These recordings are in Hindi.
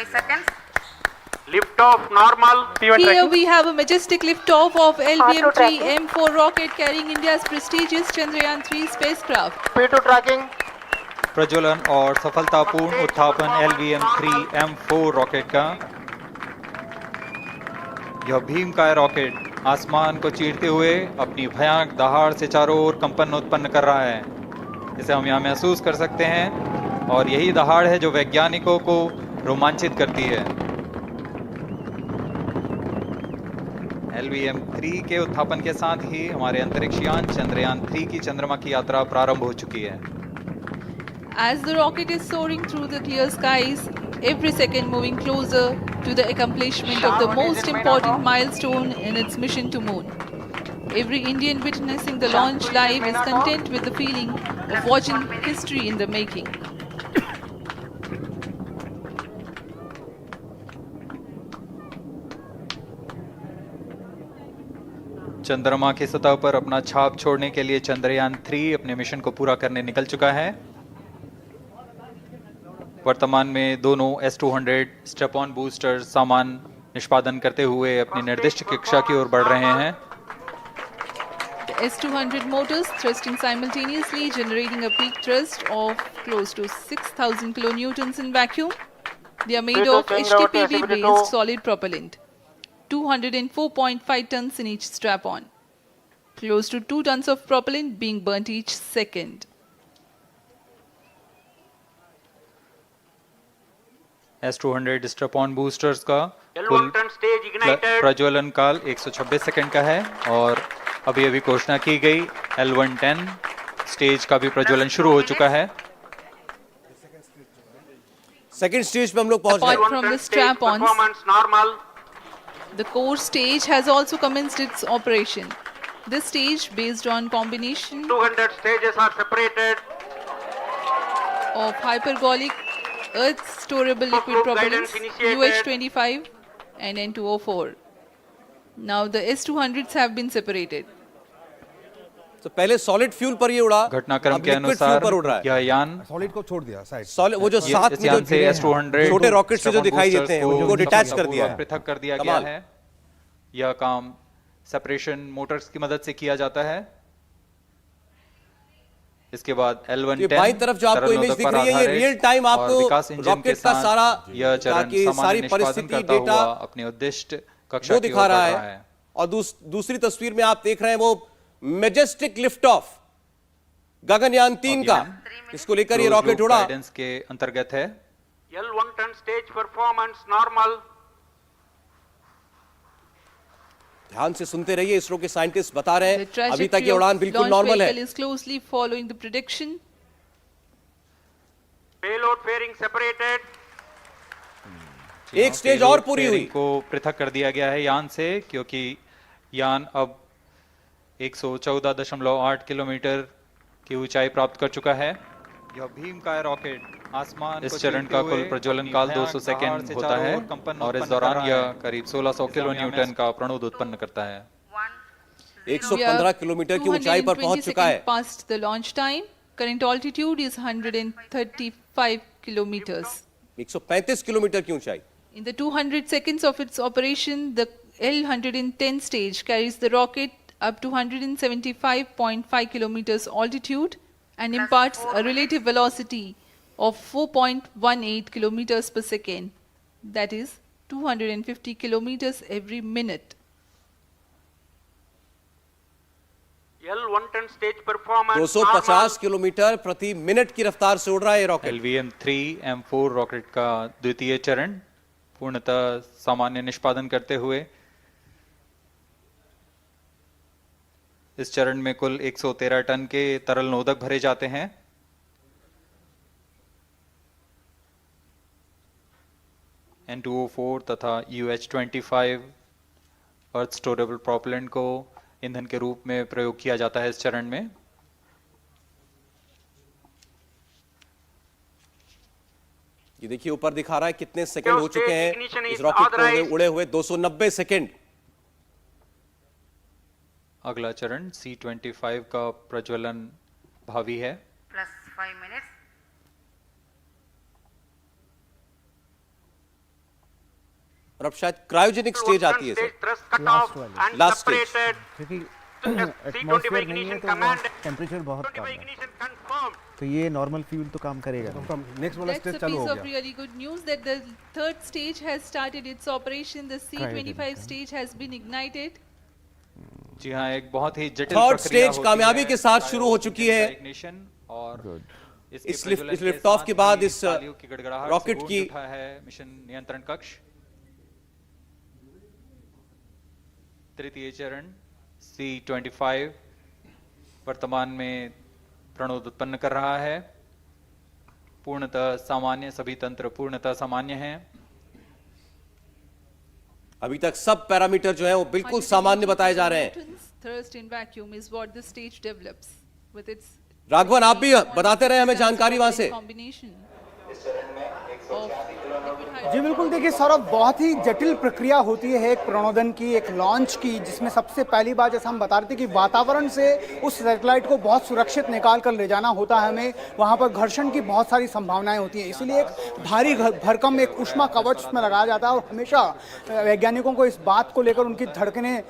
5 seconds. Lift off normal. Here we have a majestic lift-off of LVM-3 M4 rocket carrying India's prestigious Chandrayaan-3 spacecraft. P2 tracking. प्रज्वलन और सफलतापूर्ण उत्थापन LVM-3 M4 रॉकेट का। यह भीमकाय रॉकेट आसमान को चीरते हुए अपनी भयानक दहाड़ से चारों ओर कंपन उत्पन्न कर रहा है। इसे हम यहाँ महसूस कर सकते हैं और यही दहाड़ है जो वैज्ञानिकों को रोमांचित करती है। LVM-3 के उत्थापन के साथ ही हमारे अंतरिक्ष यान चंद्रयान-3 की चंद्रमा की यात्रा प्रारंभ हो चुकी है। As the rocket is soaring through the clear skies, every second moving closer to the accomplishment of the most important milestone in its mission to moon. Every Indian witnessing the launch live is content with the feeling of watching history in the making. चंद्रमा की सतह पर अपना छाप छोड़ने के लिए चंद्रयान-3 अपने मिशन को पूरा करने निकल चुका है। वर्तमान में दोनों S-200 स्टेप-ऑन बूस्टर सामान निष्पादन करते हुए अपनी निर्दिष्ट कक्षा की ओर बढ़ रहे हैं। The S-200 motors thrusting simultaneously, generating a peak thrust of close to 6,000 kilonewtons in vacuum. They are made of HTPB-based solid propellant. 204.5 tons in each strap-on. Close to 2 tons of propellant being burnt each second. S-200 step-on boosters का कुल प्रज्वलन काल 126 सेकंड का है और अभी अभी घोषणा की गई L110 स्टेज का भी प्रज्वलन शुरू हो चुका है। सेकंड स्टेज पे हम लोग पहुंच गए। Apart from the strap-ons, the core stage has also commenced its operation. This stage, based on combination 200 stages are separated. of hypergolic earth storable liquid propellants UH-25 and N2O4. Now the S-200s have been separated. तो पहले सॉलिड फ्यूल पर ये उड़ा, घटनाक्रम के अनुसार यह यान सॉलिड को छोड़ दिया साइड। सॉलिड वो जो साथ में जो S-200 छोटे रॉकेट से जो दिखाई देते हैं उनको डिटैच कर दिया है, पृथक कर दिया गया है। यह काम सेपरेशन मोटर्स की मदद से किया जाता है। इसके बाद L110 बाईं तरफ जो आपको इमेज दिख रही है ये रियल टाइम आपको रॉकेट का सारा यह चरण सारी परिस्थिति डेटा अपने उद्दिष्ट कक्षा वो दिखा रहा है। और दूसरी तस्वीर में आप देख रहे हैं वो मैजेस्टिक लिफ्ट ऑफ गगनयान-3 का, इसको लेकर ये रॉकेट उड़ा गाइडेंस के अंतर्गत है। L110 stage performance normal. ध्यान से सुनते रहिए, इसरो के साइंटिस्ट बता रहे The हैं अभी तक ये trajectory उड़ान of बिल्कुल launch नॉर्मल vehicle है। is closely following the prediction. Payload fairing separated. एक स्टेज और पूरी हुई को पृथक कर दिया गया है यान से, क्योंकि यान अब 114.8 किलोमीटर की ऊंचाई प्राप्त कर चुका है। यह भीमकाय रॉकेट आसमान इस चरण का कुल प्रज्वलन काल 200 सेकेंड होता है और इस दौरान यह करीब 1600 किलो न्यूटन का प्रणुद उत्पन्न करता है। 115 किलोमीटर की ऊंचाई पर पहुंच चुका है। Past the launch time, current altitude is 135 kilometers. 135 kilometer की ऊंचाई। In the 200 seconds of its operation, the L110 stage carries the rocket up to 175.5 kilometers altitude and imparts a relative velocity of 4.18 kilometers per second, that is 250 kilometers every minute. L110 stage performance 250 kilometre प्रति मिनट की रफ्तार से उड़ रहा है ये रॉकेट। LVM-3 M4 रॉकेट का द्वितीय चरण पूर्णतः सामान्य निष्पादन करते हुए इस चरण में कुल 113 टन के तरल नोदक भरे जाते हैं। N2O4 तथा UH-25 अर्थ स्टोरेबल प्रोपेलेंट को ईंधन के रूप में प्रयोग किया जाता है इस चरण में। ये देखिए ऊपर दिखा रहा है कितने सेकंड हो चुके हैं इस रॉकेट को उड़े हुए 290 सेकंड। अगला चरण C-25 का प्रज्वलन भावी है। Plus 5 minutes. और अब शायद क्रायोजेनिक स्टेज आती है Stage sir. thrust cut Last off वाली। and Last stage। separated. क्योंकि C25 एटमॉस्फेयर नहीं है ignition तो command. टेम्परेचर बहुत कम 25 है, ignition confirmed. तो ये नॉर्मल फ्यूल तो काम करेगा नहीं। नेक्स्ट वाला That's स्टेज a चालू piece हो of गया। really good news that the third stage has started its operation. The C25 stage has been ignited. जी हाँ, एक बहुत ही जटिल Third प्रक्रिया stage होती कामयाबी है, के साथ शुरू हो चुकी है। ignition और इसके इस प्रज्वलन के लिफ्ट ऑफ साथ के बाद ही इस तालियों की गड़गड़ाहट से रॉकेट गूंज की उठा है मिशन नियंत्रण कक्ष। तृतीय चरण C25 वर्तमान में प्रणोद उत्पन्न कर रहा है। पूर्णतः सामान्य, सभी तंत्र पूर्णतः सामान्य हैं। अभी तक सब पैरामीटर जो है वो बिल्कुल सामान्य बताए जा रहे हैं। Newton's thrust in vacuum is what this stage develops with its Raghavan, आप भी बताते रहे हमें जानकारी वहां से। combination of liquid जी बिल्कुल, देखिए सौरभ, बहुत ही जटिल प्रक्रिया होती है एक प्रणोदन की, एक लॉन्च की, जिसमें सबसे पहली बात जैसे हम बता रहे थे कि वातावरण से उस सैटेलाइट को बहुत सुरक्षित निकाल कर ले जाना होता है हमें। वहाँ पर घर्षण की बहुत सारी संभावनाएं होती हैं, इसलिए एक भारी भरकम एक ऊष्मा कवच उसमें लगाया जाता है। और हमेशा वैज्ञानिकों को इस बात को लेकर उनकी धड़कनें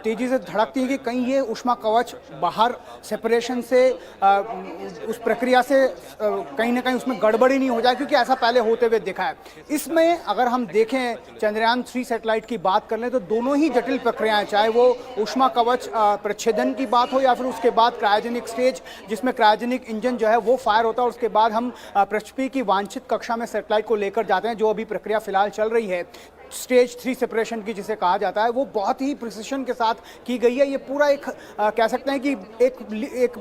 तेजी से धड़कती हैं कि कहीं ये ऊष्मा कवच बाहर सेपरेशन से उस प्रक्रिया से कहीं ना कहीं उसमें गड़बड़ी नहीं हो जाए, क्योंकि ऐसा पहले होते हुए देखा है। इसमें अगर हम देखें चंद्रयान 3 सैटेलाइट की बात कर लें तो दोनों ही जटिल प्रक्रियाएं, चाहे वो ऊष्मा कवच प्रच्छेदन की बात हो या फिर उसके बाद क्रायोजेनिक स्टेज जिसमें क्रायोजेनिक इंजन जो है वो फायर होता है, और उसके बाद हम पृथ्वी की वांछित कक्षा में सैटेलाइट को लेकर जाते हैं, जो अभी प्रक्रिया फिलहाल चल रही है स्टेज 3 सेपरेशन की जिसे कहा जाता है, वो बहुत ही प्रिसिशन के साथ की गई है। ये पूरा एक कह सकते हैं कि एक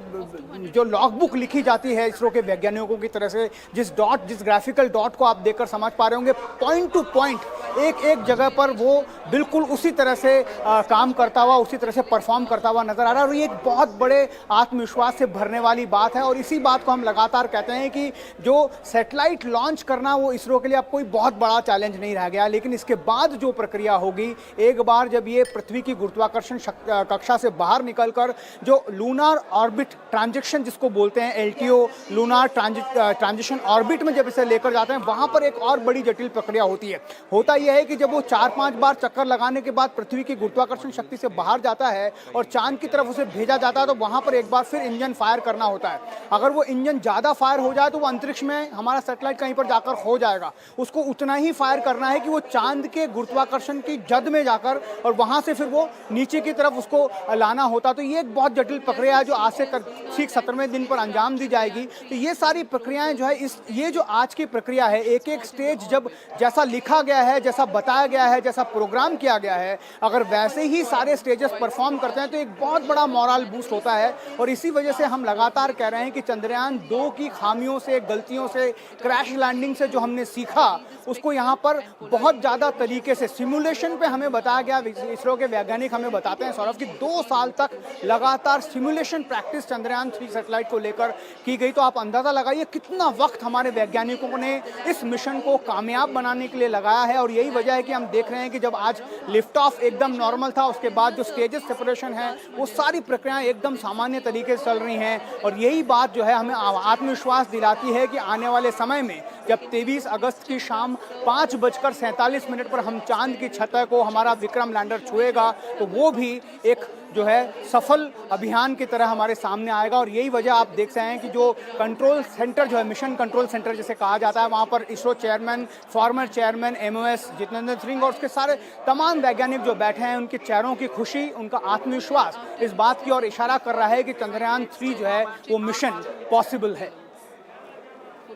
जो लॉग बुक लिखी जाती है इसरो के वैज्ञानिकों की तरह से, जिस ग्राफिकल डॉट को आप देखकर समझ पा रहे होंगे, पॉइंट टू पॉइंट एक जगह पर वो बिल्कुल उसी तरह से काम करता हुआ, उसी तरह से परफॉर्म करता हुआ नजर आ रहा है। और ये एक बहुत बड़े आत्मविश्वास से भरने वाली बात है, और इसी बात को हम लगातार कहते हैं कि जो सैटेलाइट लॉन्च करना वो इसरो के लिए अब कोई बहुत बड़ा चैलेंज नहीं रह गया। लेकिन इसके बाद जो प्रक्रिया होगी, एक बार जब ये पृथ्वी की गुरुत्वाकर्षण कक्षा से बाहर निकलकर जो लूनार ऑर्बिट ट्रांजिशन जिसको बोलते हैं, LTO लूनार ट्रांजिशन ऑर्बिट में जब इसे लेकर जाते हैं, वहां पर एक और बड़ी जटिल प्रक्रिया होती है। होता यह है कि जब वो 4-5 बार चक्कर लगाने के बाद पृथ्वी की गुरुत्वाकर्षण शक्ति से बाहर जाता है और चांद की तरफ उसे भेजा जाता है, तो वहां पर एक बार फिर इंजन फायर करना होता है। अगर वो इंजन ज्यादा फायर हो जाए तो वो अंतरिक्ष में हमारा सैटेलाइट कहीं पर जाकर हो जाएगा। उसको उतना ही फायर करना है कि वो चांद के गुरुत्वाकर्षण की जद में जाकर और वहां से फिर वो नीचे की तरफ उसको लाना होता। तो ये एक बहुत जटिल प्रक्रिया है जो आज से ठीक 17वें दिन पर अंजाम दी जाएगी। तो ये सारी प्रक्रियाएं जो है ये जो आज की प्रक्रिया है, एक स्टेज जब जैसा लिखा गया है, जैसा बताया गया है, जैसा प्रोग्राम किया गया है, अगर वैसे ही सारे स्टेजेस परफॉर्म करते हैं तो एक बहुत बड़ा मोरल बूस्ट होता है। और इसी वजह से हम लगातार कह रहे हैं कि चंद्रयान 2 की खामियों से, गलतियों से, क्रैश लैंडिंग से जो हमने सीखा उसको यहाँ पर बहुत ज़्यादा तरीके से सिमुलेशन पे हमें बताया गया। इसरो के वैज्ञानिक हमें बताते हैं सौरभ कि 2 साल तक लगातार सिमुलेशन प्रैक्टिस चंद्रयान 3 सैटेलाइट को लेकर की गई। तो आप अंदाजा लगाइए कितना वक्त हमारे वैज्ञानिकों ने इस मिशन को कामयाब बनाने के लिए लगाया है। और यही वजह है कि हम देख रहे हैं कि जब आज लिफ्ट ऑफ एकदम नॉर्मल था, उसके बाद जो स्टेजेस सेपरेशन है वो सारी प्रक्रियाएं एकदम सामान्य तरीके से चल रही हैं। और यही बात जो है हमें आत्मविश्वास दिलाती है कि आने वाले समय में जब 23 अगस्त की शाम 5:47 पर हम चांद की सतह को हमारा विक्रम लैंडर छुएगा, तो वो भी एक जो है सफल अभियान की तरह हमारे सामने आएगा। और यही वजह आप देख सकते हैं कि जो कंट्रोल सेंटर जो है, मिशन कंट्रोल सेंटर जिसे कहा जाता है, वहाँ पर ISRO chairman, former chairman MOS Jitendra Singh और उसके सारे तमाम वैज्ञानिक जो बैठे हैं, उनके चेहरों की खुशी, उनका आत्मविश्वास इस बात की ओर इशारा कर रहा है कि चंद्रयान 3 जो है वो मिशन पॉसिबल है।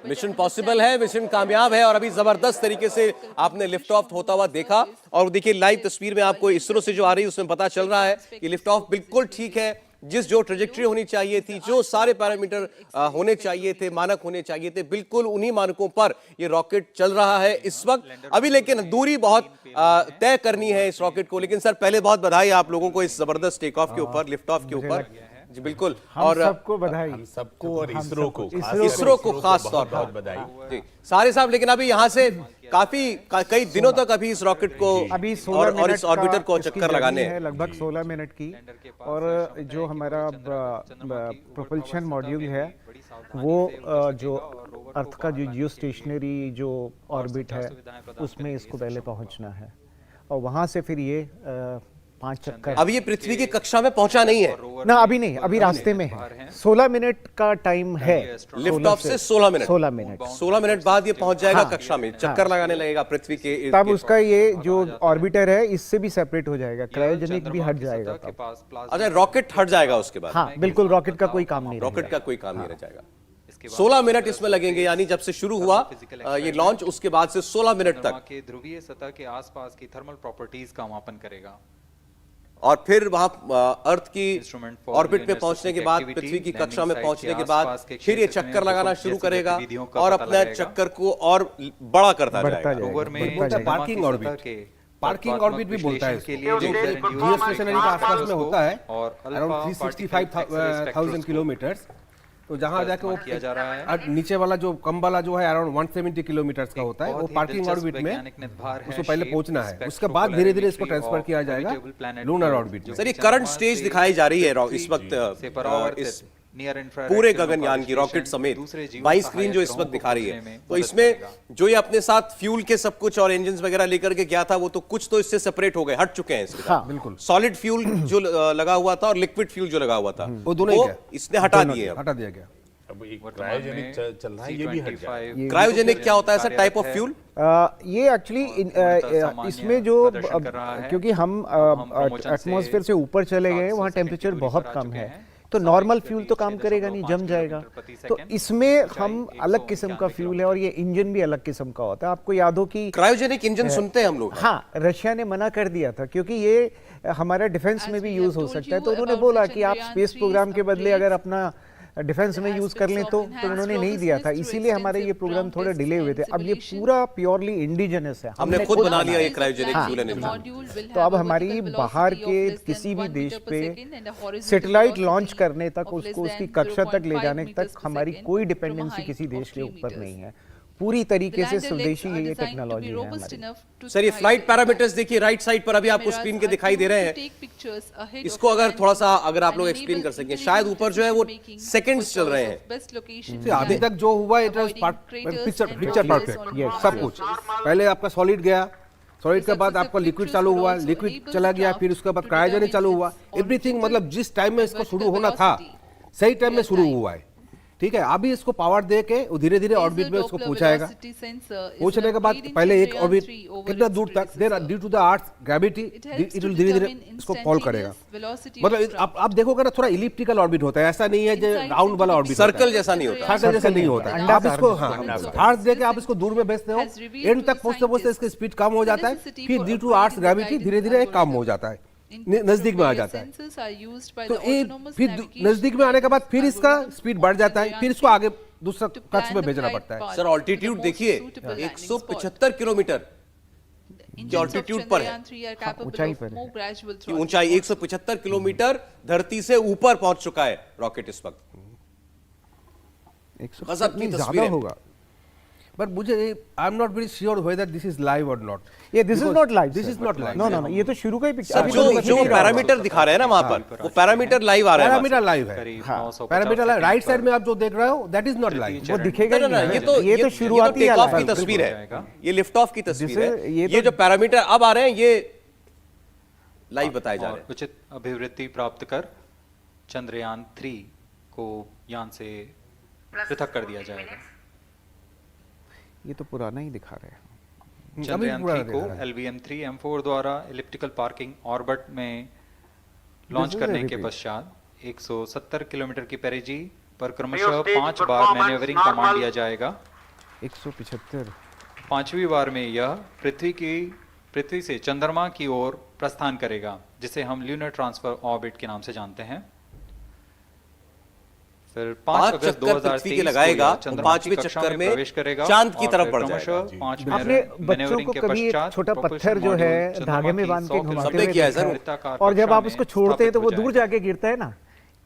मिशन पॉसिबल है, मिशन कामयाब है। और अभी जबरदस्त तरीके से आपने लिफ्ट ऑफ होता हुआ देखा। और देखिए लाइव तस्वीर में आपको इसरो से जो आ रही है उसमें पता चल रहा है कि लिफ्ट ऑफ बिल्कुल ठीक है, जो ट्रेजेक्ट्री होनी चाहिए थी, जो सारे पैरामीटर होने चाहिए थे, मानक होने चाहिए थे, बिल्कुल उन्हीं मानकों पर ये रॉकेट चल रहा है इस वक्त। अभी लेकिन दूरी बहुत तय करनी है इस रॉकेट को। लेकिन सर पहले बहुत बधाई आप लोगों को इस जबरदस्त टेक ऑफ के ऊपर, लिफ्ट ऑफ के ऊपर। जी बिल्कुल, और सबको बधाई, हम सबको और इसरो को खास तौर पर बहुत बधाई जी सारे साहब। लेकिन अभी यहाँ से कई दिनों तक अभी इस रॉकेट को अभी 16 मिनट और इस ऑर्बिटर को इसकी चक्कर लगाने जर्नी है, लगभग 16 मिनट की। और जो हमारा प्रोपल्शन मॉड्यूल है वो जो अर्थ का जो जियो स्टेशनरी जो ऑर्बिट है उसमें इसको पहले पहुंचना है और वहां से फिर ये 5 चक्कर। अब ये पृथ्वी की कक्षा में पहुंचा नहीं है ना, अभी नहीं, अभी रास्ते में है। 16 मिनट का टाइम है लिफ्ट ऑफ से 16 मिनट 16 मिनट बाद ये पहुंच जाएगा कक्षा में, चक्कर लगाने लगेगा पृथ्वी के इर्द तब गिर्द। उसका ये जो ऑर्बिटर है इससे भी सेपरेट हो जाएगा, क्रायोजेनिक भी हट जाएगा तब। अच्छा, रॉकेट हट जाएगा उसके बाद? हाँ बिल्कुल, रॉकेट का कोई काम नहीं रॉकेट का कोई काम नहीं रह जाएगा। 16 मिनट इसमें लगेंगे, यानी जब से शुरू हुआ ये लॉन्च उसके बाद से 16 मिनट तक के ध्रुवीय सतह के आसपास की थर्मल प्रॉपर्टीज का मापन करेगा और फिर वहां अर्थ की Instrument for ऑर्बिट में lunar पहुंचने के specific बाद activity, पृथ्वी की landing कक्षा में site पहुंचने के के बाद आसपास के फिर ये क्षेत्र में चक्कर लगाना भूकंप शुरू जैसी करेगा गतिविधियों का और पता अपना लगेगा। चक्कर को और बड़ा करता बढ़ता जाएगा। जाएगा। रोवर में बढ़ता जाएगा। पार्किंग ऑर्बिट, पार्किंग ऑर्बिट भी बोलता है के इसको। लिए जो जियो स्टेशनरी के आसपास में होता है अराउंड 365,000 किलोमीटर्स, तो जहां जाके वो किया जा रहा है। और नीचे वाला जो कम वाला जो है अराउंड 170 किलोमीटर्स का होता है, वो बहुत ही पार्किंग दिलचस्प ऑर्बिट में वैज्ञानिक निर्धार है, उसको पहले shape, पहुंचना है, उसके spectropolarimetry बाद धीरे धीरे इसको of ट्रांसफर किया जाएगा habitable planet lunar Earth, orbit में। सर ये करंट स्टेज दिखाई जा रही है इस वक्त इस पूरे गगनयान की रॉकेट समेत 22 स्क्रीन जो इस वक्त दिखा रही है, तो इसमें जो ये अपने साथ फ्यूल के सब कुछ और इंजन वगैरह लेकर के गया था वो तो कुछ तो इससे सेपरेट हो गए, हट चुके हैं इसके हाँ, बिल्कुल। सॉलिड फ्यूल जो लगा हुआ था और लिक्विड फ्यूल जो लगा हुआ था वो दोनों ही गए। इसने हटा दिए। अब हटा दिया गया। अब एक क्रायोजेनिक चल रहा है, ये भी हट जाए। क्रायोजेनिक क्या होता है सर, टाइप ऑफ फ्यूल? ये एक्चुअली इसमें जो क्योंकि हम एटमॉस्फेयर से ऊपर चले गए वहाँ टेम्परेचर बहुत कम है, तो नॉर्मल फ्यूल तो काम करेगा नहीं, जम जाएगा। तो इसमें हम अलग किस्म का फ्यूल है और ये इंजन भी अलग किस्म का होता है। आपको याद हो कि क्रायोजेनिक इंजन सुनते हैं हम लोग। हाँ, रशिया ने मना कर दिया था क्योंकि ये हमारा डिफेंस में भी यूज हो सकता है, तो उन्होंने बोला कि आप स्पेस प्रोग्राम के बदले अगर अपना डिफेंस में यूज कर लें तो उन्होंने नहीं दिया था, इसीलिए हमारे ये प्रोग्राम थोड़े डिले हुए थे। अब ये पूरा प्योरली इंडिजिनस है, हमने खुद बना लिया ये क्रायोजेनिक फ्यूल एंड इंजन। तो अब हमारी बाहर के किसी भी देश पे सैटेलाइट लॉन्च करने तक, उसको उसकी कक्षा तक ले जाने तक हमारी कोई डिपेंडेंसी किसी देश के ऊपर नहीं है। पूरी तरीके से स्वदेशी ये टेक्नोलॉजी है हमारी। सर ये फ्लाइट पैरामीटर्स देखिए राइट साइड पर अभी आपको स्क्रीन के दिखाई दे रहे हैं। इसको अगर थोड़ा सा अगर आप लोग एक्सप्लेन कर सकें, शायद ऊपर जो है वो सेकंड्स चल रहे हैं। अभी तक जो हुआ इट वाज पिक्चर परफेक्ट, सब कुछ। पहले आपका सॉलिड गया, सॉलिड के बाद आपका लिक्विड चालू हुआ, लिक्विड चला गया, फिर उसके बाद क्रायोजेनिक चालू हुआ। एवरीथिंग मतलब जिस टाइम में इसको शुरू होना था सही टाइम में शुरू हुआ है, ठीक है। अभी इसको पावर दे के धीरे धीरे ऑर्बिट में उसको पहुंचाएगा। पहुंचने के बाद पहले एक ऑर्बिट कितना दूर तक, then due to the earth gravity it will धीरे धीरे इसको फॉल करेगा। मतलब आप देखोगे ना, थोड़ा इलिप्टिकल ऑर्बिट होता है, ऐसा नहीं है जो राउंड वाला ऑर्बिट, सर्कल जैसा नहीं होता। सर्कल जैसा नहीं होता। आप इसको हार्ट दे के आप इसको दूर में भेजते हो, एंड तक पहुंचते पहुंचते इसकी स्पीड कम हो जाता है, फिर ड्यू टू अर्थ ग्रेविटी धीरे धीरे कम हो जाता है, नजदीक में आ जाता है। तो ये फिर नजदीक में आने के बाद फिर इसका स्पीड बढ़ जाता है, फिर इसको आगे दूसरा कक्ष में भेजना पड़ता है। सर ऑल्टीट्यूड देखिए 175 किलोमीटर की ऑल्टीट्यूड पर है, ऊंचाई पर है। की ऊंचाई 175 किलोमीटर धरती से ऊपर पहुंच चुका है रॉकेट इस वक्त। गजब की तस्वीर होगा, बट मुझे I am not very sure whether this is live or not. ये this is not live, this is not live. No, ये तो शुरू का ही पिक्चर। सर जो पैरामीटर दिखा रहे हैं ना वहां पर, वो पैरामीटर लाइव आ रहा है। पैरामीटर लाइव है, पैरामीटर लाइव राइट साइड में आप जो देख रहे हो दैट इज नॉट लाइव। वो दिखेगा ही नहीं। ये तो शुरुआती टेक ऑफ की तस्वीर है, ये लिफ्ट ऑफ की तस्वीर है। ये जो पैरामीटर अब आ रहे हैं ये लाइव बताए जा रहे हैं। उचित अभिवृद्धि प्राप्त कर चंद्रयान 3 को यान से पृथक कर दिया जाएगा। ये तो पुराना ही दिखा रहे हैं। चंद्रयान 3 को LVM-3 M4 द्वारा इलिप्टिकल पार्किंग ऑर्बिट में लॉन्च करने के पश्चात 170 किलोमीटर की पेरिजी पर क्रमशः 5 बार मैन्यूवरिंग कमांड दिया जाएगा। 175। 5वीं बार में यह पृथ्वी से चंद्रमा की ओर प्रस्थान करेगा, जिसे हम ल्यूनर ट्रांसफर ऑर्बिट के नाम से जानते हैं। फिर 5 अगस्त 2023 के लगाएगा, 5वें चक्कर में प्रवेश करेगा, चांद की तरफ बढ़ जाएगा। अपने बच्चों को कभी छोटा पत्थर जो है धागे में बांध के घुमाते हुए किया है सर, और जब आप उसको छोड़ते हैं तो वो दूर जाके गिरता है ना,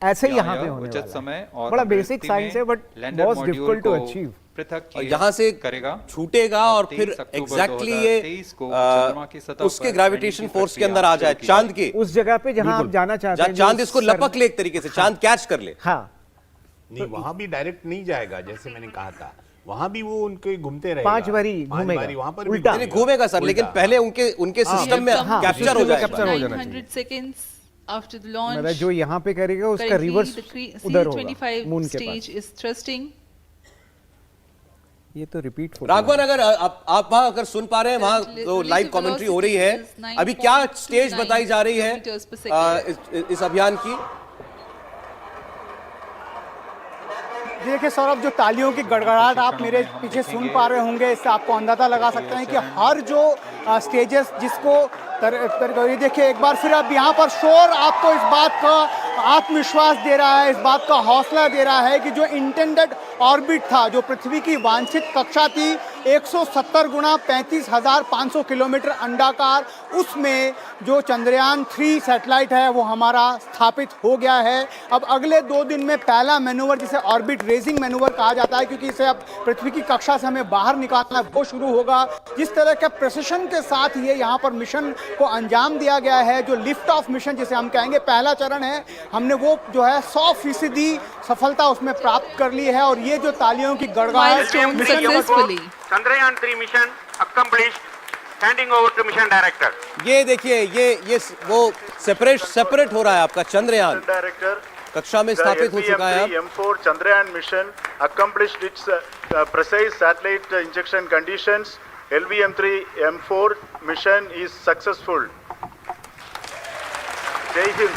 ऐसे ही यहाँ पे होने वाला है। बड़ा बेसिक साइंस है बट बहुत डिफिकल्ट टू अचीव। यहाँ से करेगा, छूटेगा और फिर एग्जैक्टली ये उसके ग्रेविटेशन फोर्स के अंदर आ जाए, चांद के उस जगह पे जहाँ आप जाना चाहते हैं, चांद इसको लपक ले एक तरीके से, चांद कैच कर ले। हाँ, नहीं, वहां भी डायरेक्ट नहीं जाएगा, जैसे मैंने कहा था वहां भी वो उनके घूमते रहे 5 बारी घूमेगा, वहां पर उल्टा। भी घूमेगा सर, लेकिन पहले उनके सिस्टम में हाँ, कैप्चर हो जाएगा। कैप्चर हो जाना चाहिए। 900 seconds after the launch. मतलब जो यहाँ पे करेगा उसका Currently, रिवर्स the उधर होगा, CL-25 मून के stage पास। is thrusting. ये तो रिपीट हो राघवन, अगर आप वहां अगर सुन पा रहे हैं, वहां तो लाइव कमेंट्री हो रही है, अभी क्या स्टेज बताई जा रही है इस अभियान की? देखिए सौरभ, जो तालियों की गड़गड़ाहट आप मेरे पीछे सुन पा रहे होंगे, इससे आपको अंदाजा लगा सकते हैं कि हर जो स्टेजेस जिसको ये देखिए एक बार फिर अब यहाँ पर शोर आपको इस बात का आत्मविश्वास दे रहा है, इस बात का हौसला दे रहा है कि जो इंटेंडेड ऑर्बिट था, जो पृथ्वी की वांछित कक्षा थी 170 गुणा 35,500 किलोमीटर अंडाकार, उसमें जो चंद्रयान 3 सैटेलाइट है वो हमारा स्थापित हो गया है। अब अगले 2 दिन में पहला मैनूवर, जिसे ऑर्बिट रेजिंग मैनूवर कहा जाता है, क्योंकि इसे अब पृथ्वी की कक्षा से हमें बाहर निकालना है, वो शुरू होगा। जिस तरह के प्रेसिशन के साथ ये यहाँ पर मिशन को अंजाम दिया गया है, जो लिफ्ट ऑफ मिशन जिसे हम कहेंगे, पहला चरण है, हमने वो जो है 100% सफलता उसमें प्राप्त कर ली है। और ये जो तालियों की गड़गड़ाहट, Milestone successfully. Chandrayaan 3 mission accomplished. Handing over to mission director. ये देखिए, ये वो सेपरेट हो रहा है आपका चंद्रयान, Director, कक्षा में स्थापित हो चुका है अब। LVM-3 M4 Chandrayaan mission accomplished its precise satellite injection conditions. LVM-3 M4 mission is successful. Jai Hind.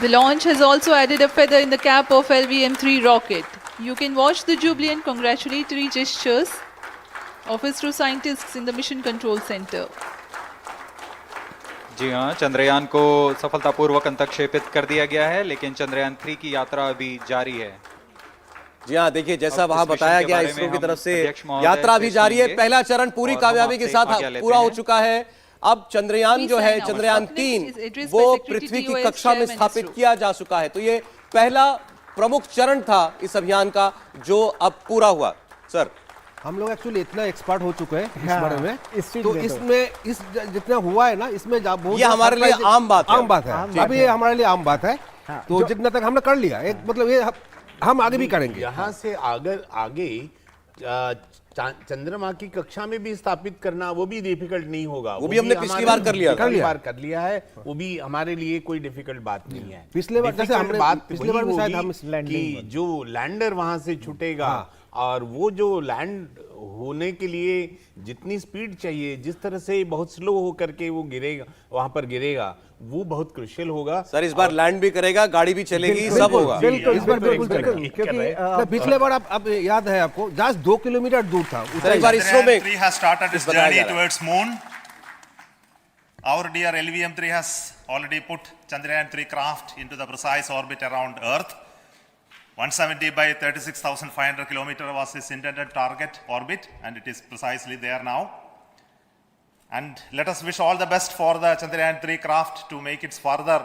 The launch has also added a feather in the cap of LVM-3 rocket. You can watch the jubilant congratulatory gestures of ISRO scientists in the Mission Control Center. जी हाँ, चंद्रयान को सफलतापूर्वक अंतक्षेपित कर दिया गया है, लेकिन चंद्रयान 3 की यात्रा अभी जारी है। जी हाँ, देखिए जैसा वहां इस मिशन बताया के गया, बारे में इसरो की हम तरफ से अध्यक्ष महोदय यात्रा से अभी जारी है। सुनेंगे पहला चरण पूरी और हम कामयाबी के आपसे साथ आज्ञा लेते पूरा हो हैं। चुका है। अब चंद्रयान जो है, चंद्रयान 3, वो पृथ्वी की कक्षा में स्थापित किया जा चुका है। तो ये पहला प्रमुख चरण था इस अभियान का, जो अब पूरा हुआ। सर, हम लोग एक्चुअली इतना एक्सपर्ट हो चुके हैं इस हाँ, बारे में, इस चीज तो में तो। इसमें इस जितना हुआ है ना, इसमें बहुत ये हमारे लिए आम बात है। आम बात है। अभी ये हमारे लिए आम बात है। हाँ, तो जितना तक हमने कर लिया, एक मतलब ये हम आगे भी करेंगे। यहाँ से आगे चंद्रमा की कक्षा में भी स्थापित करना वो भी डिफिकल्ट नहीं होगा। वो भी हमने पिछली बार कर लिया कर लिया है। वो भी हमारे लिए कोई डिफिकल्ट बात नहीं है। पिछले बार जैसे हमने पिछले बार भी शायद हम कि जो लैंडर वहां से छूटेगा और वो जो लैंड होने के लिए जितनी स्पीड चाहिए, जिस तरह से बहुत स्लो होकर के वो गिरेगा, वहां पर गिरेगा, वो बहुत क्रुशियल होगा। सर इस बार लैंड भी करेगा, गाड़ी भी चलेगी, सब होगा। बिल्कुल इस बार बिल्कुल बिल्कुल बिल्कुल, क्योंकि पिछले बार अब याद है आपको, जस्ट 2 किलोमीटर दूर था। सर इस बार इसरो में Chandrayaan-3 has started its बताया जा journey रहा है। towards moon. Our dear LVM-3 has already put Chandrayaan-3 craft into the precise orbit around Earth. 170 by 36,500 kilometer was its intended target orbit, and it is precisely there now. And let us wish all the best for the Chandrayaan-3 craft to make its further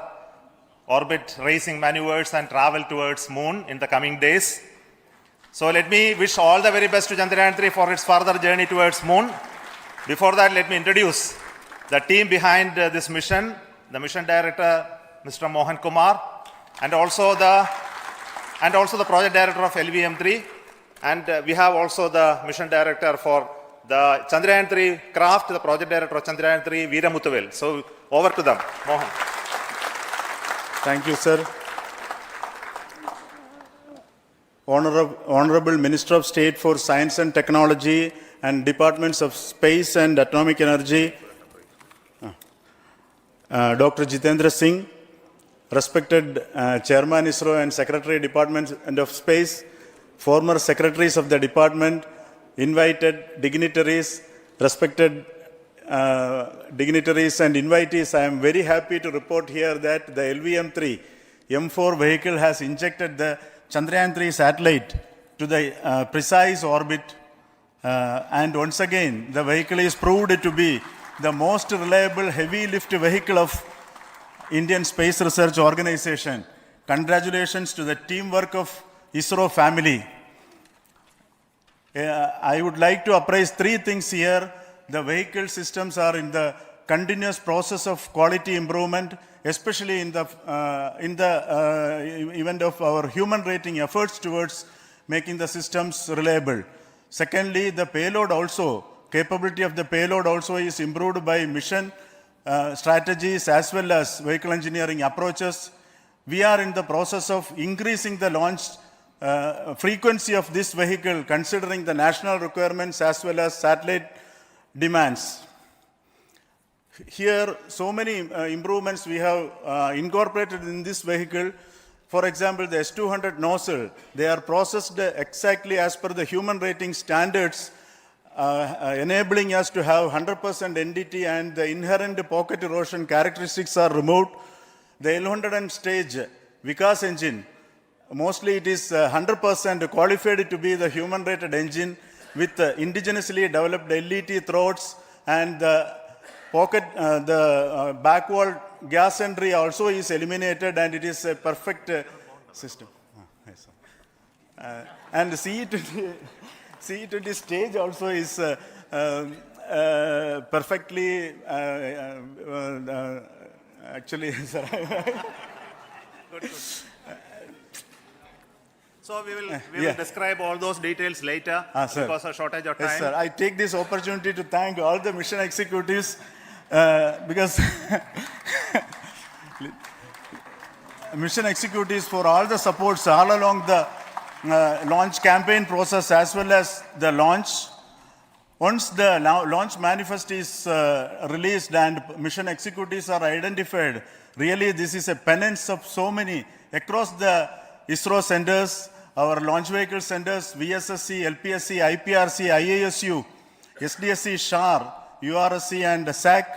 orbit racing maneuvers and travel towards moon in the coming days. So let me wish all the very best to Chandrayaan-3 for its further journey towards moon. Before that, let me introduce the team behind this mission, the mission director, Mr. Mohan Kumar, and also the project director of LVM-3, and we have also the mission director for the Chandrayaan-3 craft, the project director of Chandrayaan-3, Veera Muthuvel. So over to them, Mohan. Thank you, sir. Honorable Minister of State for Science and Technology and Departments of Space and Atomic Energy, Dr. Jitendra Singh, respected Chairman ISRO and Secretary Department of Space, former secretaries of the department, invited dignitaries, respected dignitaries and invitees, I am very happy to report here that the LVM-3 M4 vehicle has injected the Chandrayaan-3 satellite to the precise orbit, and once again the vehicle is proved to be the most reliable heavy lift vehicle of Indian Space Research Organization. Congratulations to the teamwork of ISRO family. I would like to appraise 3 things here. The vehicle systems are in the continuous process of quality improvement, especially in the event of our human rating efforts towards making the systems reliable. Secondly, the payload also, capability of the payload also is improved by mission strategies as well as vehicle engineering approaches. We are in the process of increasing the launch frequency of this vehicle considering the national requirements as well as satellite demands. Here, so many improvements we have incorporated in this vehicle. For example, the S200 nozzle, they are processed exactly as per the human rating standards, enabling us to have 100% NDT, and the inherent pocket erosion characteristics are removed. The L100 stage Vikas engine, mostly it is 100% qualified to be the human rated engine with indigenously developed LET throats, and the pocket, back wall gas entry also is eliminated, and it is a perfect system. Yes, and the CE20 stage also is perfectly, actually, sir. Good. So we will describe all those details later because of shortage of time. Yes, sir. I take this opportunity to thank all the mission executives because mission executives for all the supports all along the launch campaign process as well as the launch. Once the launch manifest is released and mission executives are identified, really this is a penance of so many across the ISRO centers, our launch vehicle centers, VSSC, LPSC, IPRC, IASU, SDSC, SHAR, URSC and SAC,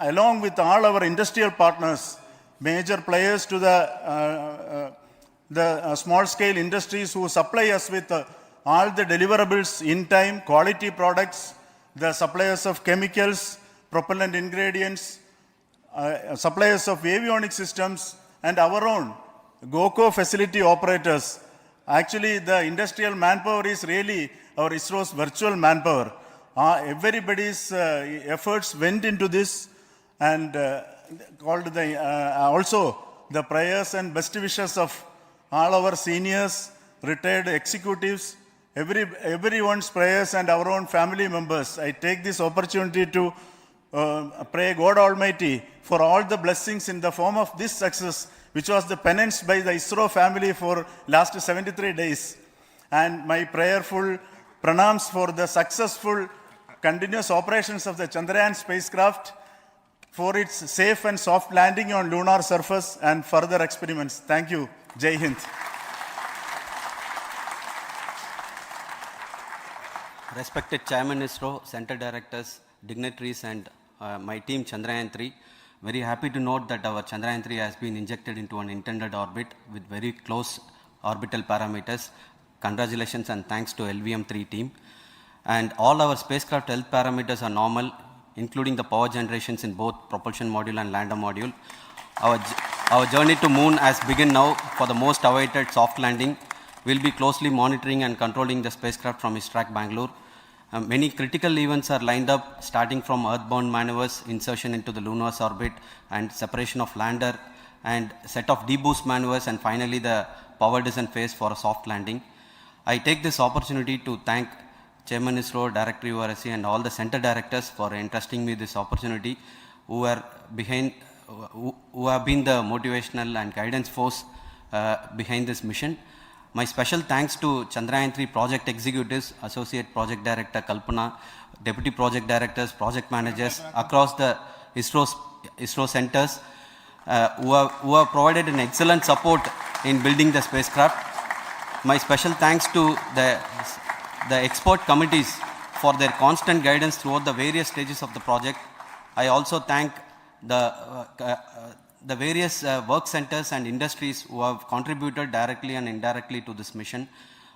along with all our industrial partners, major players to the small scale industries who supply us with all the deliverables in time, quality products, the suppliers of chemicals, propellant ingredients, suppliers of avionics systems, and our own GOCO facility operators. Actually, the industrial manpower is really our ISRO's virtual manpower. Everybody's efforts went into this, and also the prayers and best wishes of all our seniors, retired executives, everyone's prayers and our own family members. I take this opportunity to pray God Almighty for all the blessings in the form of this success, which was the penance by the ISRO family for last 73 days. And my prayerful pranams for the successful continuous operations of the Chandrayaan spacecraft, for its safe and soft landing on lunar surface and further experiments. Thank you. Jai Hind. Respected Chairman ISRO, Center Directors, dignitaries and my team Chandrayaan-3, very happy to note that our Chandrayaan-3 has been injected into an intended orbit with very close orbital parameters. Congratulations and thanks to LVM-3 team. And all our spacecraft health parameters are normal, including the power generations in both propulsion module and lander module. Our journey to moon has begun now for the most awaited soft landing. We'll be closely monitoring and controlling the spacecraft from ISTRAC Bangalore. Many critical events are lined up, starting from earthbound maneuvers, insertion into the lunar orbit, and separation of lander, and set of deboost maneuvers, and finally the power descent phase for a soft landing. I take this opportunity to thank Chairman ISRO, Director URSC, and all the center directors for entrusting me this opportunity, who have been the motivational and guidance force behind this mission. My special thanks to Chandrayaan-3 project executives, Associate Project Director Kalpana, Deputy Project Directors, Project Managers across the ISRO centers who have provided an excellent support in building the spacecraft. My special thanks to the expert committees for their constant guidance throughout the various stages of the project. I also thank the various work centers and industries who have contributed directly and indirectly to this mission.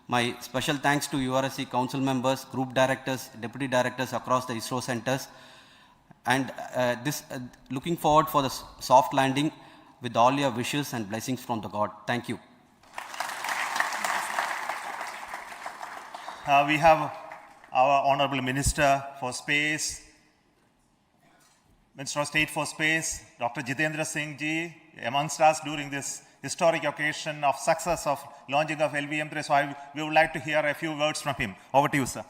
My special thanks to URSC council members, group directors, deputy directors across the ISRO centers, and looking forward for the soft landing with all your wishes and blessings from the God. Thank you. We have our Honorable Minister for Space, Minister of State for Space, Dr. Jitendra Singh ji, amongst us during this historic occasion of success of launching of LVM-3. So we would like to hear a few words from him. Over to you, sir.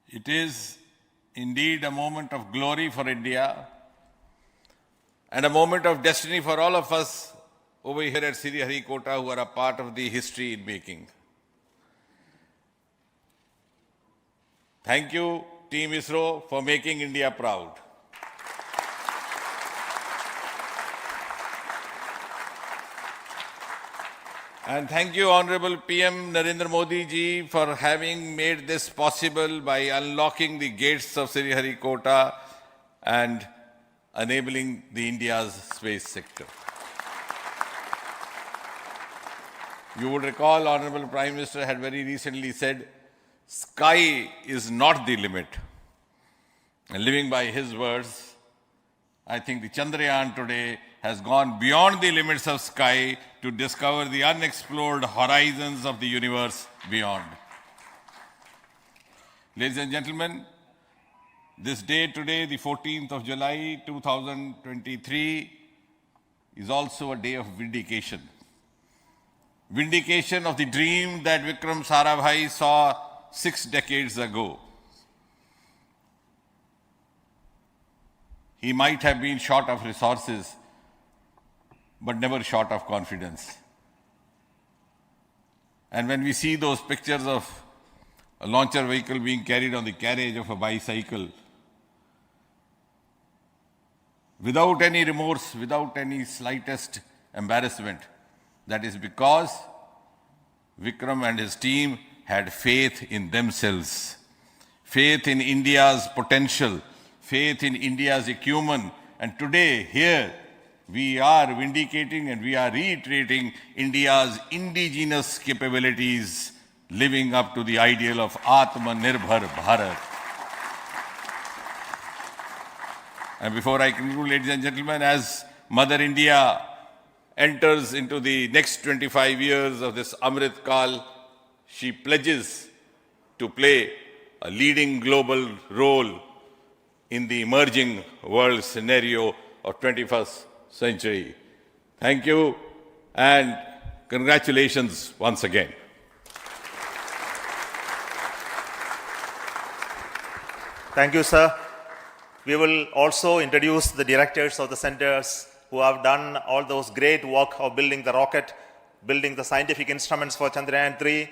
It is indeed a moment of glory for India and a moment of destiny for all of us over here at Sriharikota who are a part of the history in making. Thank you, Team ISRO, for making India proud. And thank you, Honorable PM Narendra Modi ji, for having made this possible by unlocking the gates of Sriharikota and enabling the India's space sector. You would recall, Honorable Prime Minister had very recently said, sky is not the limit. And living by his words, I think the Chandrayaan today has gone beyond the limits of sky to discover the unexplored horizons of the universe beyond. Ladies and gentlemen, this day today, the 14th of July 2023, is also a day of vindication. Vindication of the dream that Vikram Sarabhai saw 6 decades ago. He might have been short of resources, but never short of confidence. And when we see those pictures of a launcher vehicle being carried on the carriage of a bicycle, without any remorse, without any slightest embarrassment, that is because Vikram and his team had faith in themselves, faith in India's potential, faith in India's acumen. And today, here, we are vindicating and we are reiterating India's indigenous capabilities, living up to the ideal of Atmanirbhar Bharat. And before I conclude, ladies and gentlemen, as Mother India enters into the next 25 years of this Amrit Kal, she pledges to play a leading global role in the emerging world scenario of 21st century. Thank you and congratulations once again. Thank you, sir. We will also introduce the directors of the centers who have done all those great work of building the rocket, building the scientific instruments for Chandrayaan-3,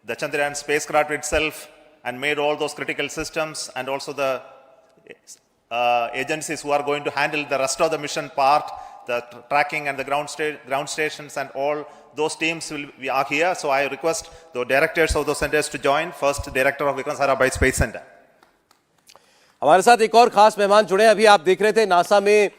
the Chandrayaan spacecraft itself, and made all those critical systems, and also the agencies who are going to handle the rest of the mission part, the tracking and the ground stations, and all those teams are here. So I request the directors of those centers to join. First, Director of Vikram Sarabhai Space Center. हमारे साथ एक और खास मेहमान जुड़े हैं। अभी आप देख रहे थे नासा में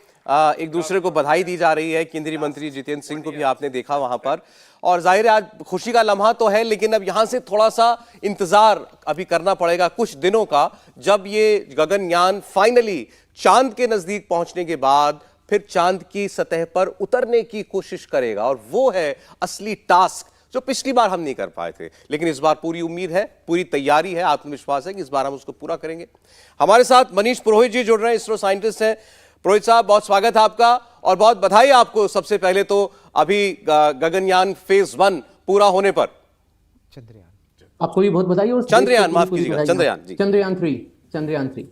एक दूसरे को बधाई दी जा रही है। केंद्रीय मंत्री जितेंद्र सिंह को भी आपने देखा वहां पर, और जाहिर है आज खुशी का लम्हा तो है, लेकिन अब यहां से थोड़ा सा इंतजार अभी करना पड़ेगा कुछ दिनों का, जब ये गगनयान फाइनली चांद के नजदीक पहुंचने के बाद फिर चांद की सतह पर उतरने की कोशिश करेगा। और वो है असली टास्क जो पिछली बार हम नहीं कर पाए थे, लेकिन इस बार पूरी उम्मीद है, पूरी तैयारी है, आत्मविश्वास है कि इस बार हम उसको पूरा करेंगे। हमारे साथ मनीष पुरोहित जी जुड़ रहे हैं, इसरो साइंटिस्ट हैं। पुरोहित साहब, बहुत स्वागत है आपका और बहुत बधाई आपको सबसे पहले तो अभी गगनयान फेज 1 पूरा होने पर। चंद्रयान, आपको भी बहुत बधाई। और चंद्रयान, माफ कीजिएगा, चंद्रयान जी, चंद्रयान 3।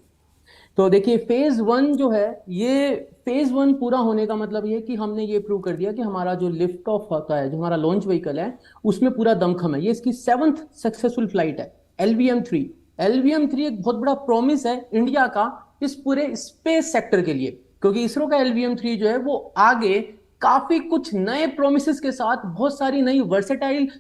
तो देखिए फेज 1 जो है, ये फेज 1 पूरा होने का मतलब ये कि हमने ये प्रूव कर दिया कि हमारा जो लिफ्ट ऑफ होता है, जो हमारा लॉन्च व्हीकल है, उसमें पूरा दमखम है। ये इसकी 7th सक्सेसफुल फ्लाइट है, LVM-3। LVM-3 एक बहुत बड़ा प्रॉमिस है इंडिया का इस पूरे स्पेस सेक्टर के लिए, क्योंकि इसरो का LVM-3 जो है वो आगे काफी कुछ नए प्रोमिसेस के साथ बहुत सारी नई वर्सेटाइल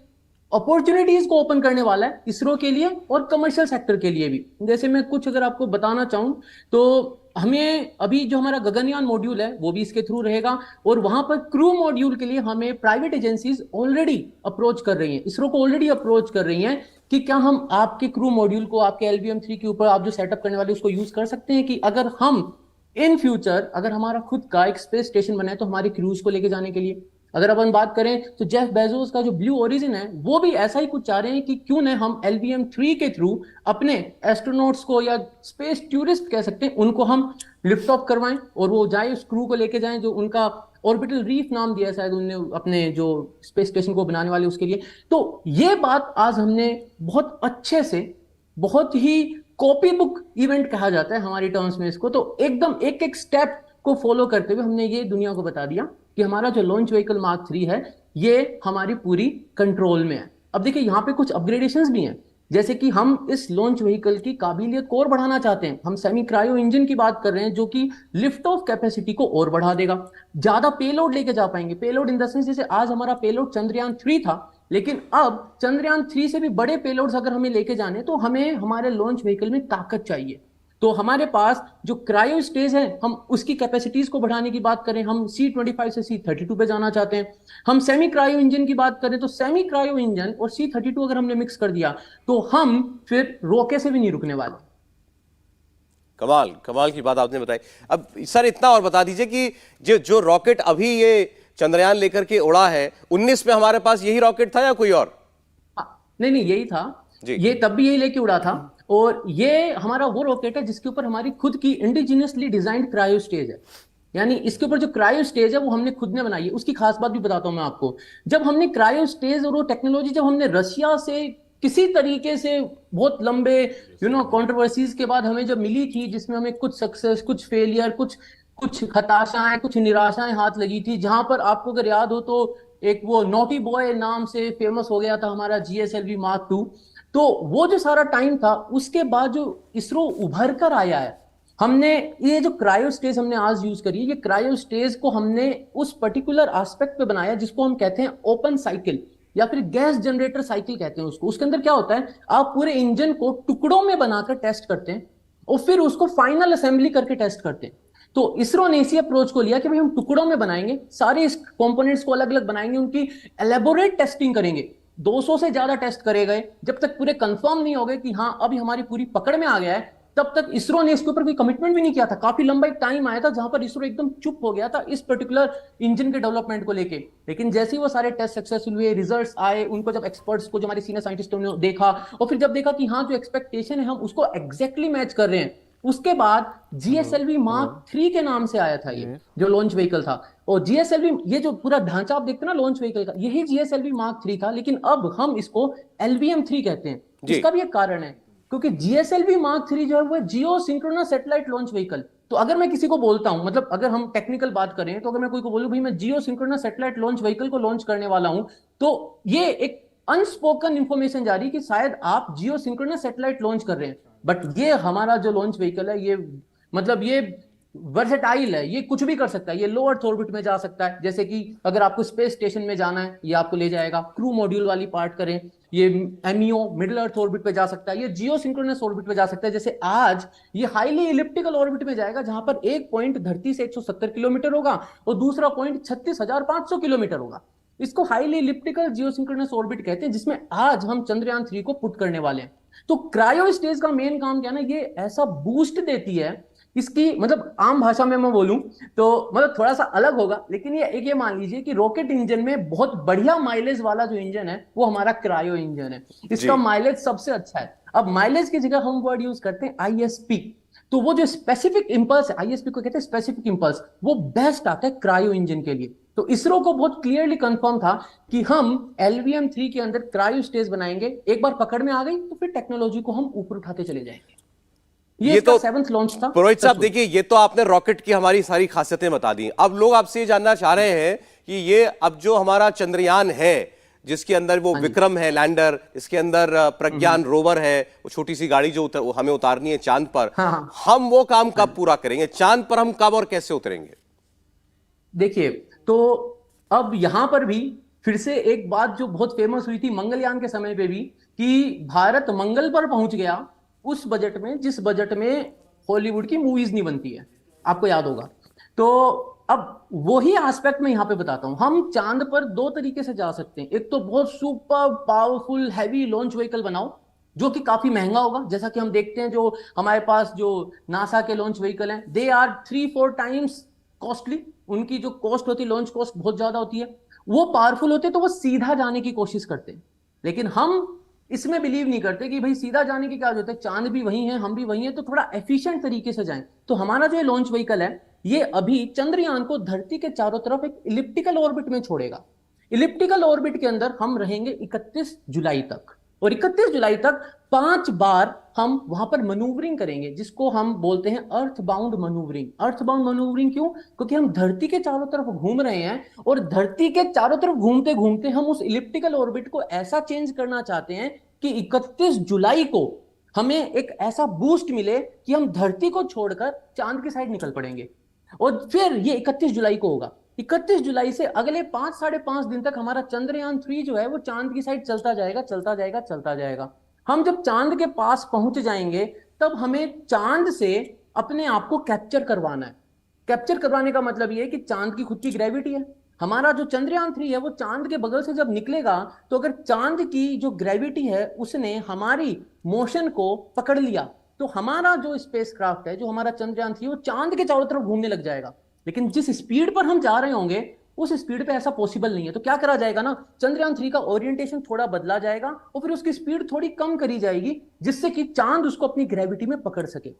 अपॉर्चुनिटीज को ओपन करने वाला है इसरो के लिए और कमर्शियल सेक्टर के लिए भी। जैसे मैं कुछ अगर आपको बताना चाहूं तो हमें अभी जो हमारा गगनयान मॉड्यूल है वो भी इसके थ्रू रहेगा, और वहां पर क्रू मॉड्यूल के लिए हमें प्राइवेट एजेंसीज ऑलरेडी अप्रोच कर रही हैं, इसरो को ऑलरेडी अप्रोच कर रही हैं कि क्या हम आपके क्रू मॉड्यूल को आपके LVM-3 के ऊपर आप जो सेटअप करने वाले उसको यूज कर सकते हैं, कि अगर हम इन फ्यूचर अगर हमारा खुद का एक स्पेस स्टेशन बना है तो हमारी क्रूज को लेके जाने के लिए, अगर अपन बात करें तो जेफ बेजोस का जो ब्लू ओरिजिन है वो भी ऐसा ही कुछ चाह रहे हैं कि क्यों न हम LVM-3 के थ्रू अपने एस्ट्रोनॉट्स को या स्पेस टूरिस्ट कह सकते हैं उनको हम लिफ्ट ऑफ करवाएं और वो जाए उस क्रू को लेके जाएं जो उनका ऑर्बिटल रीफ नाम दिया शायद उनने अपने जो स्पेस स्टेशन को बनाने वाले उसके लिए। तो ये बात आज हमने बहुत अच्छे से, बहुत ही कॉपी बुक इवेंट कहा जाता है हमारी टर्म्स में इसको, तो एकदम एक एक स्टेप को फॉलो करते हुए हमने ये दुनिया को बता दिया कि हमारा जो लॉन्च व्हीकल मार्क 3 है ये हमारी पूरी कंट्रोल में है। अब देखिए यहाँ पे कुछ अपग्रेडेशंस भी हैं, जैसे कि हम इस लॉन्च व्हीकल की काबिलियत और बढ़ाना चाहते हैं। हम सेमी क्रायो इंजन की बात कर रहे हैं जो कि लिफ्ट ऑफ कैपेसिटी को और बढ़ा देगा, ज्यादा पेलोड लेके जा पाएंगे। पेलोड इन द सेंस जैसे आज हमारा पेलोड चंद्रयान 3 था, लेकिन अब चंद्रयान 3 से भी बड़े पेलोड्स अगर हमें लेके जाने तो हमें हमारे लॉन्च व्हीकल में ताकत चाहिए। तो हमारे पास जो क्रायो स्टेज है हम उसकी कैपेसिटीज को बढ़ाने की बात करें, हम C-25 से C-32 पे जाना चाहते हैं। हम सेमी क्रायो इंजन की बात करें तो सेमी क्रायो इंजन और C-32 अगर हमने मिक्स कर दिया तो हम फिर रोके से भी नहीं रुकने वाले। कमाल कमाल की बात आपने बताई। अब सर इतना और बता दीजिए कि जो रॉकेट अभी ये चंद्रयान लेकर के उड़ा है 19 में हमारे पास यही रॉकेट था या कोई और? नहीं यही था, ये तब भी यही लेके उड़ा था और ये हमारा वो रॉकेट है जिसके ऊपर हमारी खुद की इंडिजिनियसली डिजाइंड क्रायो स्टेज है। यानी इसके ऊपर जो क्रायो स्टेज है वो हमने खुद ने बनाई है। उसकी खास बात भी बताता हूं मैं आपको, जब हमने क्रायो स्टेज और वो टेक्नोलॉजी जब हमने रशिया से किसी तरीके से बहुत लंबे कंट्रोवर्सीज के बाद हमें जब मिली थी, जिसमें हमें कुछ सक्सेस, कुछ फेलियर, कुछ हताशाएं, कुछ निराशाएं हाथ लगी थी, जहां पर आपको अगर याद हो तो एक वो नॉटी बॉय नाम से फेमस हो गया था हमारा GSLV Mark 2। तो वो जो सारा टाइम था उसके बाद जो इसरो उभर कर आया है, हमने ये जो क्रायो स्टेज हमने आज यूज करी, ये क्रायो स्टेज को हमने उस पर्टिकुलर एस्पेक्ट पे बनाया जिसको हम कहते हैं ओपन साइकिल या फिर गैस जनरेटर साइकिल कहते हैं उसको। उसके अंदर क्या होता है, आप पूरे इंजन को टुकड़ों में बनाकर टेस्ट करते हैं और फिर उसको फाइनल असेंबली करके टेस्ट करते हैं। तो इसरो ने इसी अप्रोच को लिया कि भाई हम टुकड़ों में बनाएंगे, सारे इस कंपोनेंट्स को अलग अलग बनाएंगे, उनकी एलेबोरेट टेस्टिंग करेंगे। 200 से ज्यादा टेस्ट करे गए, जब तक पूरे कंफर्म नहीं हो गए कि हाँ अभी हमारी पूरी पकड़ में आ गया है, तब तक इसरो ने इसके ऊपर कोई कमिटमेंट भी नहीं किया था। काफी लंबा एक टाइम आया था जहां पर इसरो एकदम चुप हो गया था इस पर्टिकुलर इंजन के डेवलपमेंट को लेके। लेकिन जैसे ही वो सारे टेस्ट सक्सेसफुल हुए, रिजल्ट्स आए, उनको जब एक्सपर्ट्स को, जो हमारे सीनियर साइंटिस्टों ने देखा और फिर जब देखा कि हाँ जो एक्सपेक्टेशन है हम उसको एग्जैक्टली मैच कर रहे हैं, उसके बाद GSLV Mark 3 के नाम से आया था ये जो लॉन्च व्हीकल था। और GSLV, ये जो पूरा ढांचा आप देखते हैं ना लॉन्च व्हीकल का, यही GSLV Mark 3 था, लेकिन अब हम इसको LVM-3 कहते हैं। इसका भी एक कारण है, क्योंकि GSLV Mark 3 जो है वो जियो सिंक्रोनस सैटेलाइट लॉन्च व्हीकल। तो अगर मैं किसी को बोलता हूं, मतलब अगर हम टेक्निकल बात करें, तो अगर मैं कोई को बोलूं भाई मैं जियो सिंक्रोनस सैटेलाइट लॉन्च व्हीकल को लॉन्च करने वाला हूं, तो ये एक अनस्पोकन इंफॉर्मेशन जा रही है कि शायद आप जियो सिंक्रोनस सैटेलाइट लॉन्च कर रहे हैं, बट ये हमारा जो लॉन्च व्हीकल है ये मतलब ये वर्सेटाइल है, ये कुछ भी कर सकता है। ये लो अर्थ ऑर्बिट में जा सकता है, जैसे कि अगर आपको स्पेस स्टेशन में जाना है ये आपको ले जाएगा। क्रू मॉड्यूल वाली पार्ट करें, ये MEO मिडिल अर्थ ऑर्बिट पे जा सकता है, ये जियो सिंक्रोनस ऑर्बिट पे जा सकता है। जैसे आज ये हाईली इलिप्टिकल ऑर्बिट में जाएगा, जहां पर एक पॉइंट धरती से 170 किलोमीटर होगा और दूसरा पॉइंट 36,500 किलोमीटर होगा। इसको हाईली इलिप्टिकल जियो सिंक्रोनस ऑर्बिट कहते हैं, जिसमें आज हम चंद्रयान 3 को पुट करने वाले हैं। तो क्रायो स्टेज का मेन काम क्या है ना, ये ऐसा बूस्ट देती है इसकी, मतलब आम भाषा में मैं बोलूं तो मतलब थोड़ा सा अलग होगा, लेकिन ये मान लीजिए कि रॉकेट इंजन में बहुत बढ़िया माइलेज वाला जो इंजन है वो हमारा क्रायो इंजन है। इसका माइलेज सबसे अच्छा है। अब माइलेज की जगह हम वर्ड यूज करते हैं ISP, तो वो जो स्पेसिफिक इंपल्स है, ISP को कहते हैं स्पेसिफिक इंपल्स, वो बेस्ट आता है क्रायो इंजन के लिए। तो इसरो को बहुत क्लियरली कंफर्म था कि हम LVM-3 के अंदर क्रायो स्टेज बनाएंगे। एक बार पकड़ में आ गई तो फिर टेक्नोलॉजी को हम ऊपर उठाते चले जाएंगे। ये तो 7th लॉन्च था। पुरोहित साहब देखिए, ये तो आपने रॉकेट की हमारी सारी खासियतें बता दी। अब लोग आपसे ये जानना चाह रहे हैं कि ये अब जो हमारा चंद्रयान है, जिसके अंदर वो विक्रम है लैंडर, इसके अंदर प्रज्ञान रोवर है, वो छोटी सी गाड़ी जो हमें उतारनी है चांद पर, हम वो काम कब पूरा करेंगे? चांद पर हम कब और कैसे उतरेंगे? देखिए, तो अब यहां पर भी फिर से एक बात जो बहुत फेमस हुई थी मंगलयान के समय पे भी, कि भारत मंगल पर पहुंच गया उस बजट में जिस बजट में हॉलीवुड की मूवीज नहीं बनती है, आपको याद होगा। तो अब वही एस्पेक्ट में यहां पे बताता हूं। हम चांद पर दो तरीके से जा सकते हैं। एक तो बहुत super powerful heavy launch vehicle बनाओ जो कि काफी महंगा होगा, जैसा कि हम देखते हैं जो हमारे पास जो नासा के लॉन्च व्हीकल हैं, दे आर 3-4 टाइम्स कॉस्टली। उनकी जो कॉस्ट होती है, लॉन्च कॉस्ट बहुत ज्यादा होती है। वो पावरफुल होते तो वो सीधा जाने की कोशिश करते, लेकिन हम इसमें बिलीव नहीं करते कि भाई सीधा जाने की क्या जरूरत है, चांद भी वही है, हम भी वही हैं, तो थोड़ा एफिशिएंट तरीके से जाएं। तो हमारा जो लॉन्च व्हीकल है ये अभी चंद्रयान को धरती के चारों तरफ एक इलिप्टिकल ऑर्बिट में छोड़ेगा। इलिप्टिकल ऑर्बिट के अंदर हम रहेंगे 31 जुलाई तक, और 31 जुलाई तक 5 बार हम वहां पर मनूवरिंग करेंगे, जिसको हम बोलते हैं earth bound manoeuvring. Earth bound manoeuvring क्यों? क्योंकि हम धरती के चारों तरफ घूम रहे हैं, और धरती के चारों तरफ घूमते घूमते हम उस इलिप्टिकल ऑर्बिट को ऐसा चेंज करना चाहते हैं कि 31 जुलाई को हमें एक ऐसा बूस्ट मिले कि हम धरती को छोड़कर चांद की साइड निकल पड़ेंगे। और फिर ये 31 जुलाई को होगा। 31 जुलाई से अगले 5-5.5 दिन तक हमारा चंद्रयान 3 जो है वो चांद की साइड चलता जाएगा, चलता जाएगा, चलता जाएगा। हम जब चांद के पास पहुंच जाएंगे तब हमें चांद से अपने आप को कैप्चर करवाना है। कैप्चर करवाने का मतलब ये है कि चांद की खुद की ग्रेविटी है, हमारा जो चंद्रयान 3 है वो चांद के बगल से जब निकलेगा तो अगर चांद की जो ग्रेविटी है उसने हमारी मोशन को पकड़ लिया तो हमारा जो स्पेसक्राफ्ट है, जो हमारा चंद्रयान 3 वो चांद के चारों तरफ घूमने लग जाएगा। लेकिन जिस स्पीड पर हम जा रहे होंगे उस स्पीड पे ऐसा पॉसिबल नहीं है। तो क्या करा जाएगा ना, चंद्रयान 3 का ओरिएंटेशन थोड़ा बदला जाएगा और फिर उसकी स्पीड थोड़ी कम करी जाएगी, जिससे कि चांद उसको अपनी ग्रेविटी में पकड़ सके।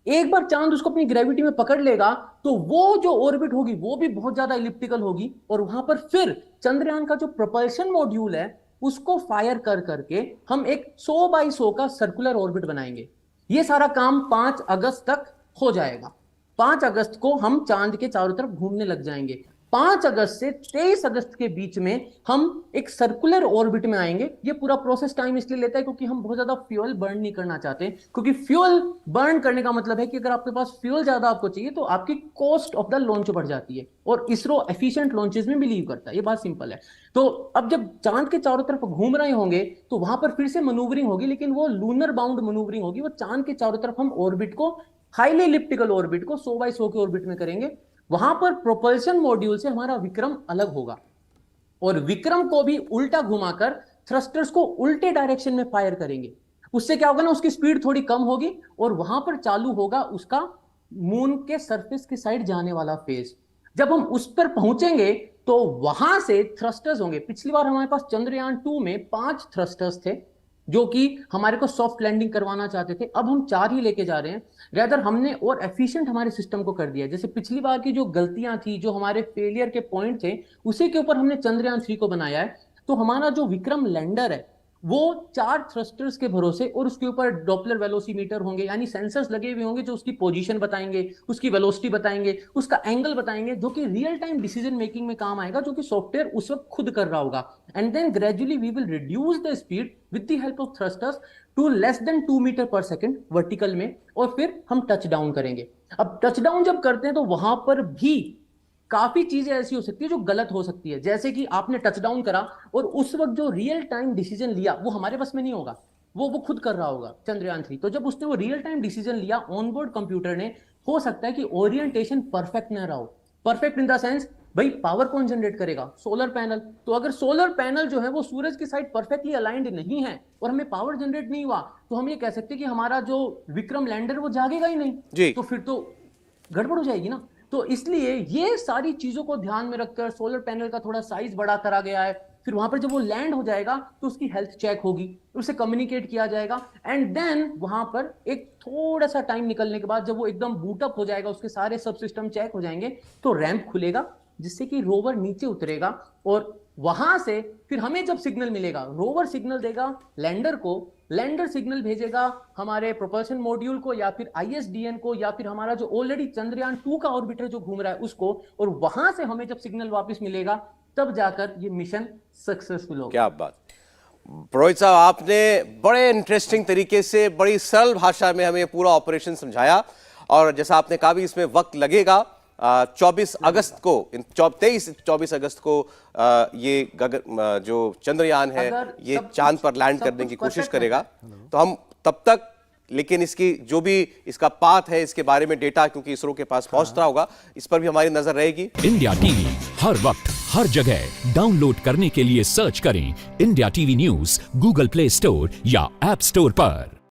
एक बार चांद उसको अपनी ग्रेविटी में पकड़ लेगा तो वो जो ऑर्बिट होगी वो भी बहुत ज्यादा इलिप्टिकल होगी, और वहां पर फिर चंद्रयान का जो प्रोपल्शन मॉड्यूल है उसको फायर कर करके हम एक 100 बाई 100 का सर्कुलर ऑर्बिट बनाएंगे। ये सारा काम 5 अगस्त तक हो जाएगा। 5 अगस्त को हम चांद के चारों तरफ घूमने लग जाएंगे। 5 अगस्त से 23 अगस्त के बीच में हम एक सर्कुलर ऑर्बिट में आएंगे। ये पूरा प्रोसेस टाइम इसलिए लेता है क्योंकि हम बहुत ज्यादा फ्यूल बर्न नहीं करना चाहते, क्योंकि फ्यूल बर्न करने का मतलब है कि अगर आपके पास फ्यूल ज्यादा आपको चाहिए तो आपकी कॉस्ट ऑफ द लॉन्च बढ़ जाती है, और इसरो एफिशिएंट लॉन्चेस में बिलीव करता है। ये बात सिंपल है। तो अब जब चांद के चारों तरफ घूम रहे होंगे तो वहां पर फिर से मनूवरिंग होगी, लेकिन वो लूनर बाउंड मनूवरिंग होगी। वो चांद के चारों तरफ हम ऑर्बिट को, हाईली इलिप्टिकल ऑर्बिट को 100 बाई 100 के ऑर्बिट में करेंगे। वहां पर प्रोपल्शन मॉड्यूल से हमारा विक्रम अलग होगा, और विक्रम को भी उल्टा घुमाकर थ्रस्टर्स को उल्टे डायरेक्शन में फायर करेंगे। उससे क्या होगा ना, उसकी स्पीड थोड़ी कम होगी और वहां पर चालू होगा उसका मून के सरफेस की साइड जाने वाला फेज। जब हम उस पर पहुंचेंगे तो वहां से थ्रस्टर्स होंगे। पिछली बार हमारे पास चंद्रयान 2 में 5 थ्रस्टर्स थे जो कि हमारे को सॉफ्ट लैंडिंग करवाना चाहते थे। अब हम 4 ही लेके जा रहे हैं। रेदर हमने और एफिशिएंट हमारे सिस्टम को कर दिया। जैसे पिछली बार की जो गलतियां थी, जो हमारे फेलियर के पॉइंट थे, उसी के ऊपर हमने चंद्रयान 3 को बनाया है। तो हमारा जो विक्रम लैंडर है वो 4 थ्रस्टर्स के भरोसे, और उसके ऊपर डॉपलर वेलोसीमीटर होंगे, यानी सेंसर्स लगे हुए होंगे जो उसकी पोजीशन बताएंगे, उसकी वेलोसिटी बताएंगे, उसका एंगल बताएंगे, जो कि रियल टाइम डिसीजन मेकिंग में काम आएगा, जो कि सॉफ्टवेयर उस वक्त खुद कर रहा होगा। And then gradually we will reduce the speed with the help of thrusters to less than 2 metre per second vertical में, और फिर हम टच डाउन करेंगे। अब टच डाउन जब करते हैं तो वहां पर भी काफी चीजें ऐसी हो सकती है जो गलत हो सकती है। जैसे कि आपने टच डाउन करा और उस वक्त जो रियल टाइम डिसीजन लिया वो हमारे बस में नहीं होगा, वो खुद कर रहा होगा चंद्रयान 3। तो जब उसने वो रियल टाइम डिसीजन लिया ऑनबोर्ड कंप्यूटर ने, हो सकता है कि ओरिएंटेशन परफेक्ट न रहा हो। परफेक्ट इन द सेंस, भाई पावर कौन जनरेट करेगा? Solar panel. तो अगर सोलर पैनल जो है वो सूरज की साइड परफेक्टली अलाइंड नहीं है और हमें पावर जनरेट नहीं हुआ, तो हम ये कह सकते हैं कि हमारा जो विक्रम लैंडर वो जागेगा ही नहीं। तो फिर तो गड़बड़ हो जाएगी ना। तो इसलिए ये सारी चीजों को ध्यान में रखकर सोलर पैनल का थोड़ा साइज बड़ा करा गया है। फिर वहां पर जब वो लैंड हो जाएगा तो उसकी हेल्थ चेक होगी, उससे कम्युनिकेट किया जाएगा, एंड देन वहां पर एक थोड़ा सा टाइम निकलने के बाद जब वो एकदम बूटअप हो जाएगा, उसके सारे सब सिस्टम चेक हो जाएंगे, तो रैंप खुलेगा जिससे कि रोवर नीचे उतरेगा, और वहां से फिर हमें जब सिग्नल मिलेगा, रोवर सिग्नल देगा लैंडर को, लैंडर सिग्नल भेजेगा हमारे प्रोपल्शन मॉड्यूल को या फिर ISDN को या फिर हमारा जो ऑलरेडी चंद्रयान 2 का ऑर्बिटर जो घूम रहा है उसको, और वहां से हमें जब सिग्नल वापस मिलेगा तब जाकर ये मिशन सक्सेसफुल होगा। क्या बात। पुरोहित साहब, आपने बड़े इंटरेस्टिंग तरीके से, बड़ी सरल भाषा में हमें पूरा ऑपरेशन समझाया, और जैसा आपने कहा भी इसमें वक्त लगेगा। 24 अगस्त को, 23-24 अगस्त को ये जो चंद्रयान है ये चांद पर लैंड करने की कोशिश करेगा। तो हम तब तक, लेकिन इसकी जो भी इसका पाथ है, इसके बारे में डेटा क्योंकि इसरो के पास पहुंचता होगा, इस पर भी हमारी नजर रहेगी। इंडिया टीवी हर वक्त हर जगह डाउनलोड करने के लिए सर्च करें India TV news Google play store या ऐप स्टोर पर।